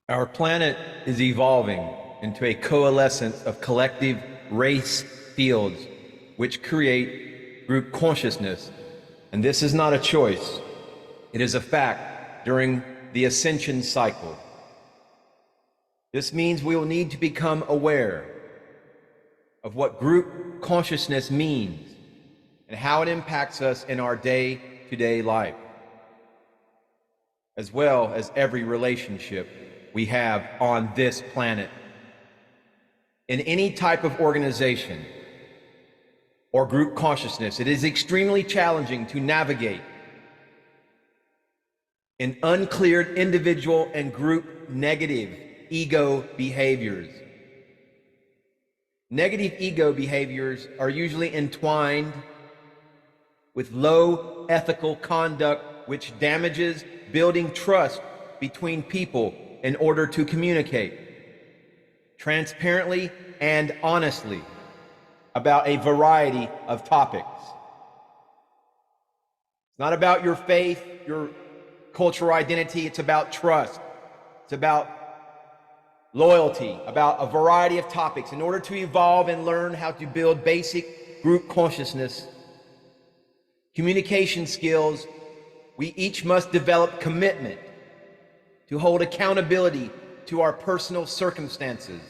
Our planet is evolving into a coalescence of collective race fields which create group consciousness. And this is not a choice. It is a fact during the ascension cycle. This means we will need to become aware of what group consciousness means and how it impacts us in our day-to-day life, as well as every relationship we have on this planet. In any type of organization or group consciousness, it is extremely challenging to navigate in uncleared individual and group negative ego behaviors. Negative ego behaviors are usually entwined with low ethical conduct, which damages building trust between people in order to communicate transparently and honestly about a variety of topics. It's not about your faith, your cultural identity, it's about trust. It's about loyalty, about a variety of topics. In order to evolve and learn how to build basic group consciousness, communication skills, we each must develop commitment to hold accountability to our personal circumstances.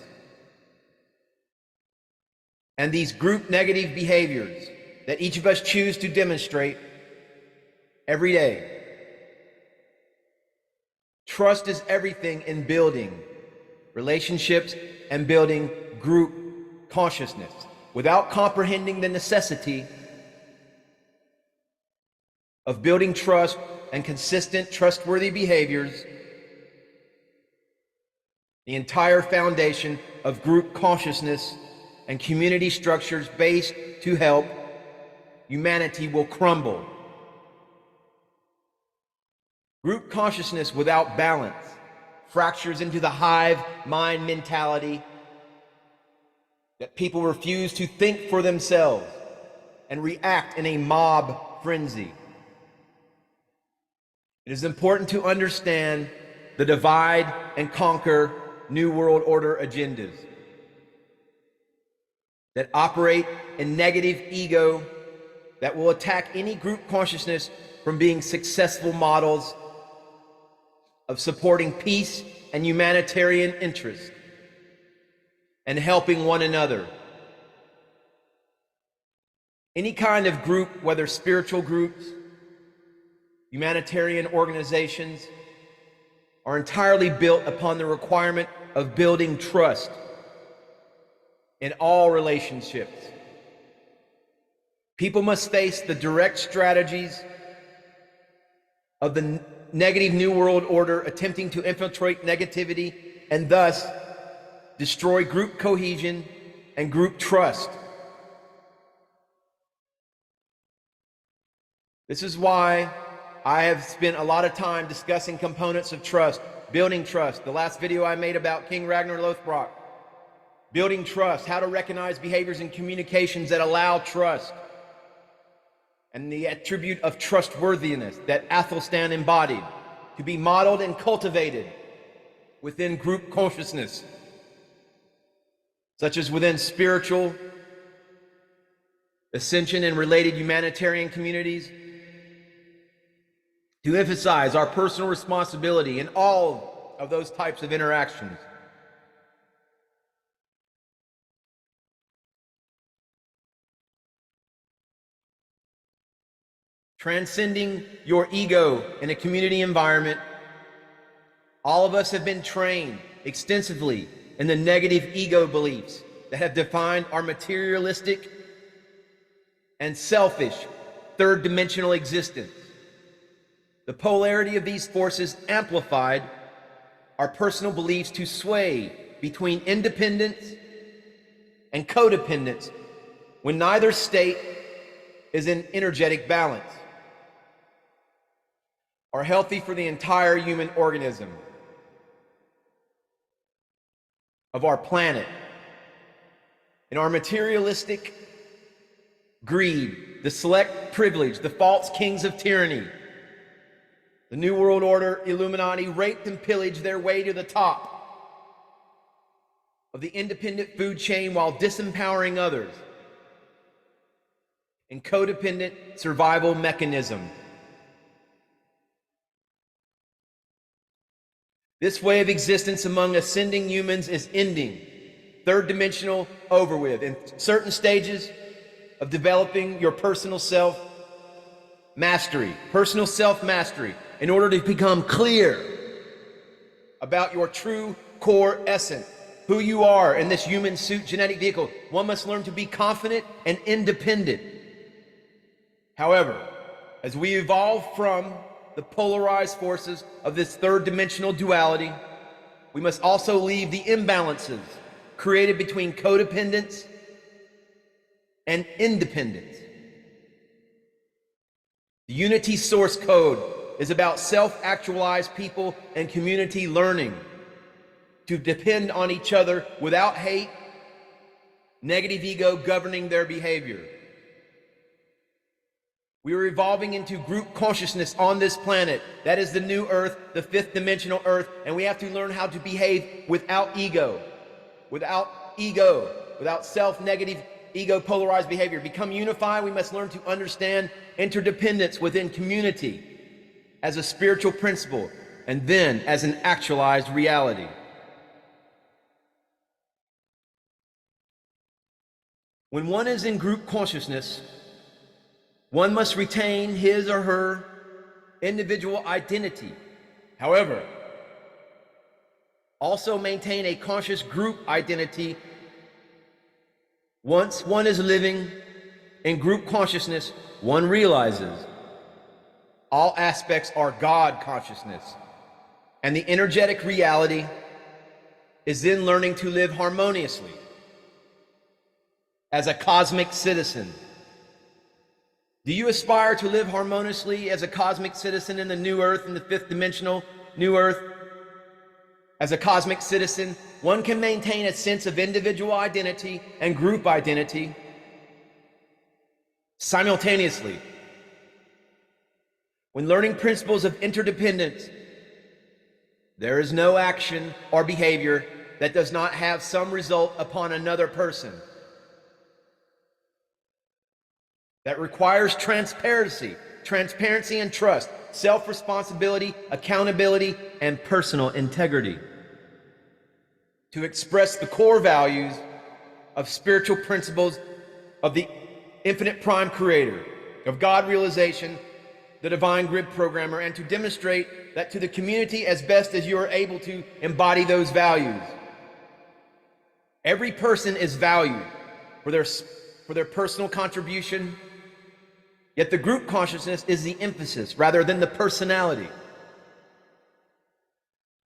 And these group negative behaviors that each of us choose to demonstrate every day. Trust is everything in building relationships and building group consciousness. Without comprehending the necessity of building trust and consistent, trustworthy behaviors, the entire foundation of group consciousness and community structures based to help humanity will crumble. Group consciousness without balance fractures into the hive mind mentality that people refuse to think for themselves and react in a mob frenzy. It is important to understand the divide and conquer New World Order agendas that operate in negative ego that will attack any group consciousness from being successful models of supporting peace and humanitarian interest and helping one another. Any kind of group, whether spiritual groups, humanitarian organizations, are entirely built upon the requirement of building trust in all relationships. People must face the direct strategies of the negative New World Order attempting to infiltrate negativity and thus destroy group cohesion and group trust. This is why I have spent a lot of time discussing components of trust, building trust. The last video I made about King Ragnar Lothbrok. Building trust, how to recognize behaviors and communications that allow trust. And the attribute of trustworthiness that Æthelstan embodied, to be modeled and cultivated within group consciousness, such as within spiritual, ascension, and related humanitarian communities, to emphasize our personal responsibility in all of those types of interactions. Transcending your ego in a community environment, all of us have been trained extensively in the negative ego beliefs that have defined our materialistic and selfish third-dimensional existence. The polarity of these forces amplified our personal beliefs to sway between independence and codependence when neither state is in energetic balance or healthy for the entire human organism of our planet. In our materialistic greed, the select privilege, the false kings of tyranny, The New World Order Illuminati raped and pillaged their way to the top of the independent food chain while disempowering others in codependent survival mechanism. This way of existence among ascending humans is ending. Third dimensional over with. In certain stages of developing your personal self mastery, personal self mastery, in order to become clear about your true core essence, who you are in this human suit genetic vehicle, one must learn to be confident and independent. However, as we evolve from the polarized forces of this third dimensional duality, we must also leave the imbalances created between codependence and independence. The Unity source code is about self-actualized people and community learning to depend on each other without hate, negative ego governing their behavior. We are evolving into group consciousness on this planet. That is the new Earth, the fifth dimensional Earth, and we have to learn how to behave without ego, without self-negative, ego-polarized behavior. Become unified, we must learn to understand interdependence within community as a spiritual principle, and then as an actualized reality. When one is in group consciousness, one must retain his or her individual identity. However, also maintain a conscious group identity. Once one is living in group consciousness, one realizes all aspects are God consciousness, and the energetic reality is then learning to live harmoniously as a cosmic citizen. Do you aspire to live harmoniously as a cosmic citizen in the new Earth, in the fifth dimensional new Earth? As a cosmic citizen, one can maintain a sense of individual identity and group identity simultaneously. When learning principles of interdependence, there is no action or behavior that does not have some result upon another person. That requires transparency and trust, self-responsibility, accountability, and personal integrity to express the core values of spiritual principles of the infinite prime creator, of God realization, the divine grid programmer, and to demonstrate that to the community as best as you are able to embody those values. Every person is valued for their personal contribution, yet the group consciousness is the emphasis rather than the personality.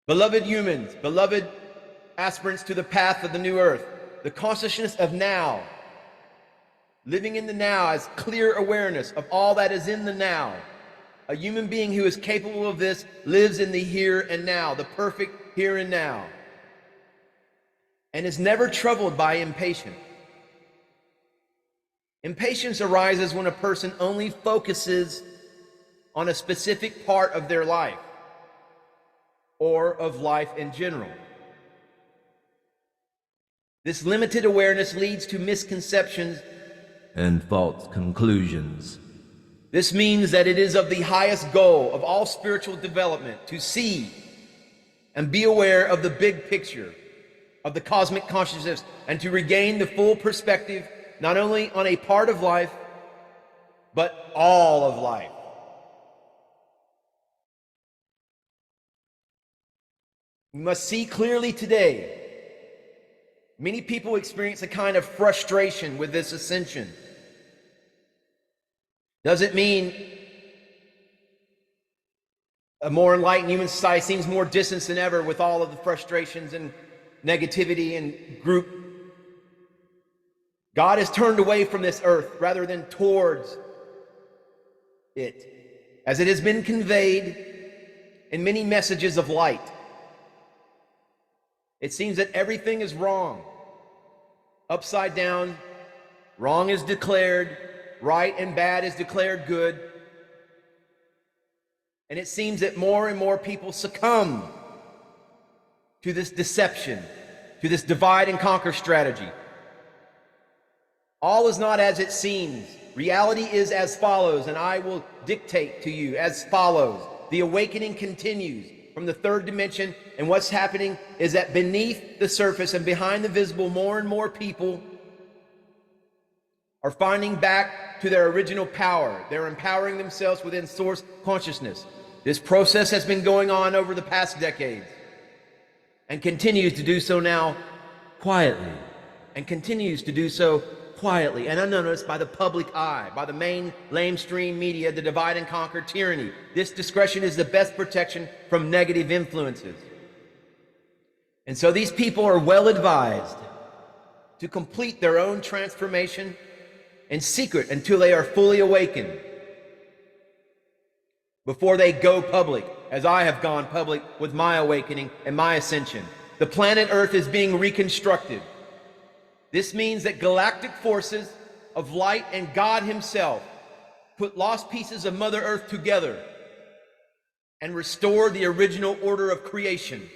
Beloved humans, beloved aspirants to the path of the new Earth, the consciousness of now, living in the now as clear awareness of all that is in the now. A human being who is capable of this lives in the here and now, the perfect here and now, and is never troubled by impatience. Impatience arises when a person only focuses on a specific part of their life or of life in general. This limited awareness leads to misconceptions and false conclusions. This means that it is of the highest goal of all spiritual development to see and be aware of the big picture of the cosmic consciousness and to regain the full perspective not only on a part of life, but all of life. We must see clearly today. Many people experience a kind of frustration with this ascension. Does it mean a more enlightened human society seems more distant than ever with all of the frustrations and negativity and group? God has turned away from this earth rather than towards it, as it has been conveyed in many messages of light. It seems that everything is wrong, upside down, wrong is declared, right and bad is declared good. And it seems that more and more people succumb to this deception, to this divide and conquer strategy. All is not as it seems. Reality is as follows, and I will dictate to you as follows. The awakening continues from the third dimension, and what's happening is that beneath the surface and behind the visible, more and more people are finding back to their original power. They're empowering themselves within source consciousness. This process has been going on over the past decades and continues to do so now quietly, and continues to do so quietly and unnoticed by the public eye, by the mainstream media, the divide and conquer tyranny. This discretion is the best protection from negative influences. And so these people are well advised to complete their own transformation in secret until they are fully awakened, before they go public, as I have gone public with my awakening and my ascension. The planet Earth is being reconstructed. This means that galactic forces of light and God himself put lost pieces of Mother Earth together and restore the original order of creation.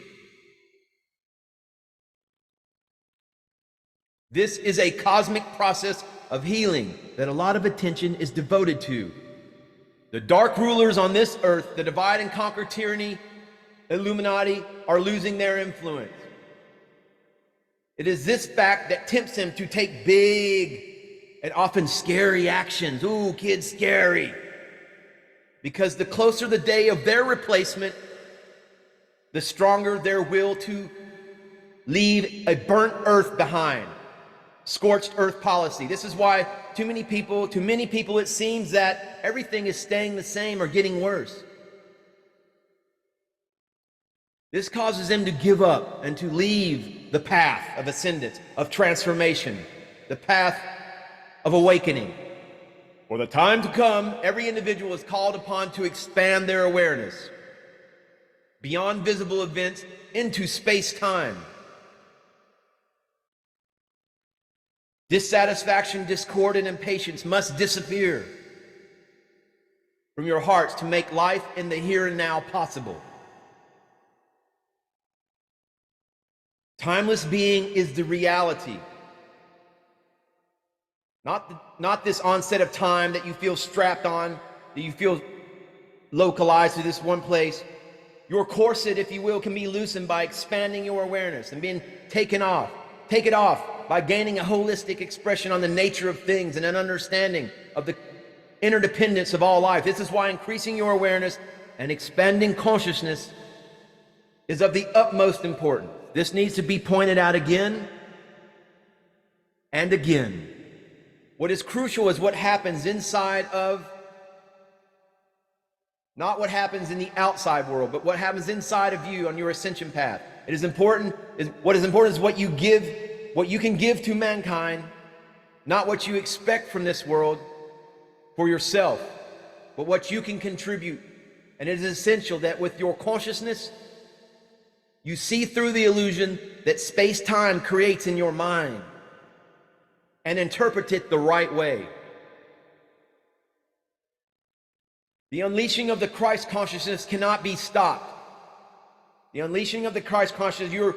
This is a cosmic process of healing that a lot of attention is devoted to. The dark rulers on this earth, the divide and conquer tyranny, Illuminati, are losing their influence. It is this fact that tempts them to take big and often scary actions. Ooh, kids, scary. Because the closer the day of their replacement, the stronger their will to leave a burnt earth behind. Scorched earth policy. This is why to many people it seems that everything is staying the same or getting worse. This causes them to give up and to leave the path of ascendance, of transformation, the path of awakening. For the time to come, every individual is called upon to expand their awareness beyond visible events into space-time. Dissatisfaction, discord, and impatience must disappear from your hearts to make life in the here and now possible. Timeless being is the reality. Not this onset of time that you feel strapped on, that you feel localized to this one place. Your corset, if you will, can be loosened by expanding your awareness and being taken off. Take it off by gaining a holistic expression on the nature of things and an understanding of the interdependence of all life. This is why increasing your awareness and expanding consciousness is of the utmost importance. This needs to be pointed out again and again. What is crucial is what happens inside of, not what happens in the outside world, but what happens inside of you on your ascension path. What is important is what you give, what you can give to mankind, not what you expect from this world for yourself, but what you can contribute. And it is essential that with your consciousness, you see through the illusion that space-time creates in your mind and interpret it the right way. The unleashing of the Christ consciousness cannot be stopped. The unleashing of the Christ consciousness, you're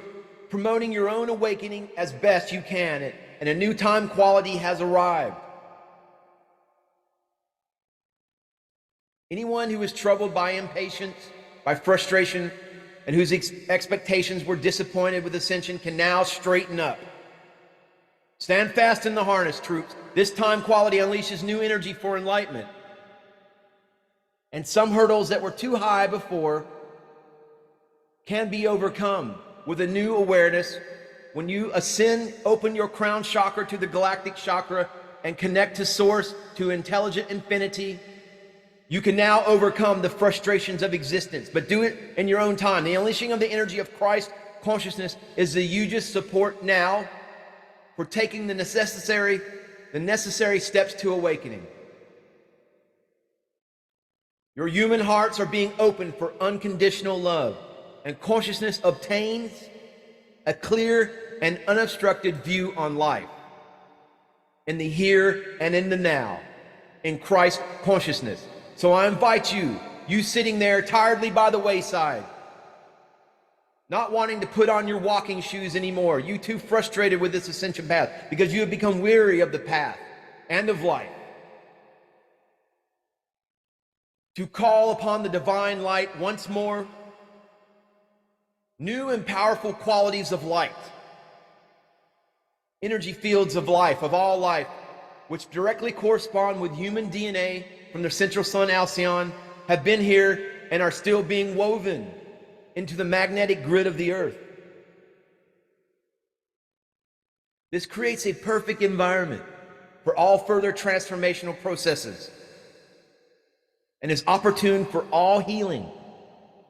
promoting your own awakening as best you can, and a new time quality has arrived. Anyone who is troubled by impatience, by frustration, and whose expectations were disappointed with ascension can now straighten up. Stand fast in the harness, troops. This time quality unleashes new energy for enlightenment. And some hurdles that were too high before can be overcome with a new awareness. When you ascend, open your crown chakra to the galactic chakra and connect to source, to intelligent infinity, you can now overcome the frustrations of existence, but do it in your own time. The unleashing of the energy of Christ consciousness is the hugest support now for taking the necessary steps to awakening. Your human hearts are being opened for unconditional love, and consciousness obtains a clear and unobstructed view on life, in the here and in the now, in Christ consciousness. So I invite you You sitting there tiredly by the wayside, not wanting to put on your walking shoes anymore. You too frustrated with this ascension path because you have become weary of the path and of life. To call upon the divine light once more, new and powerful qualities of light, energy fields of life, of all life, which directly correspond with human DNA from the central sun Alcyon, have been here and are still being woven into the magnetic grid of the earth. This creates a perfect environment for all further transformational processes and is opportune for all healing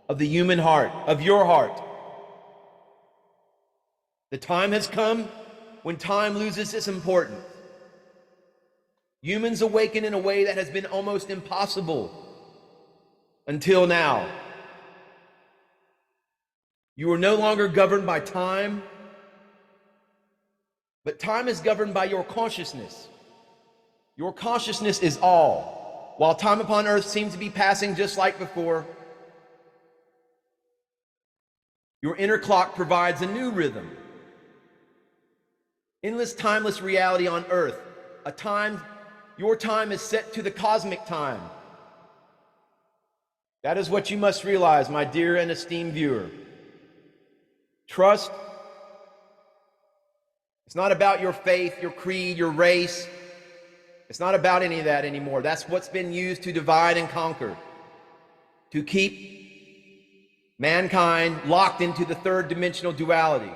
of the human heart, of your heart. The time has come when time loses its importance. Humans awaken in a way that has been almost impossible until now. You are no longer governed by time, but time is governed by your consciousness. Your consciousness is all. While time upon earth seems to be passing just like before, your inner clock provides a new rhythm. Endless, timeless reality on earth. Your time is set to the cosmic time. That is what you must realize, my dear and esteemed viewer. Trust. It's not about your faith, your creed, your race. It's not about any of that anymore. That's what's been used to divide and conquer, to keep mankind locked into the third dimensional duality.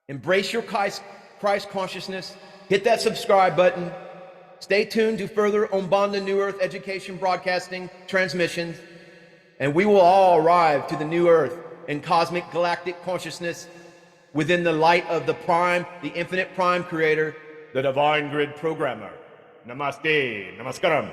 Embrace your Christ consciousness. Hit that subscribe button. Stay tuned to further Umbanda New Earth education broadcasting transmissions, and we will all arrive to the new earth in cosmic galactic consciousness within the light of the prime, the infinite prime creator, the divine grid programmer. Namaste, namaskaram.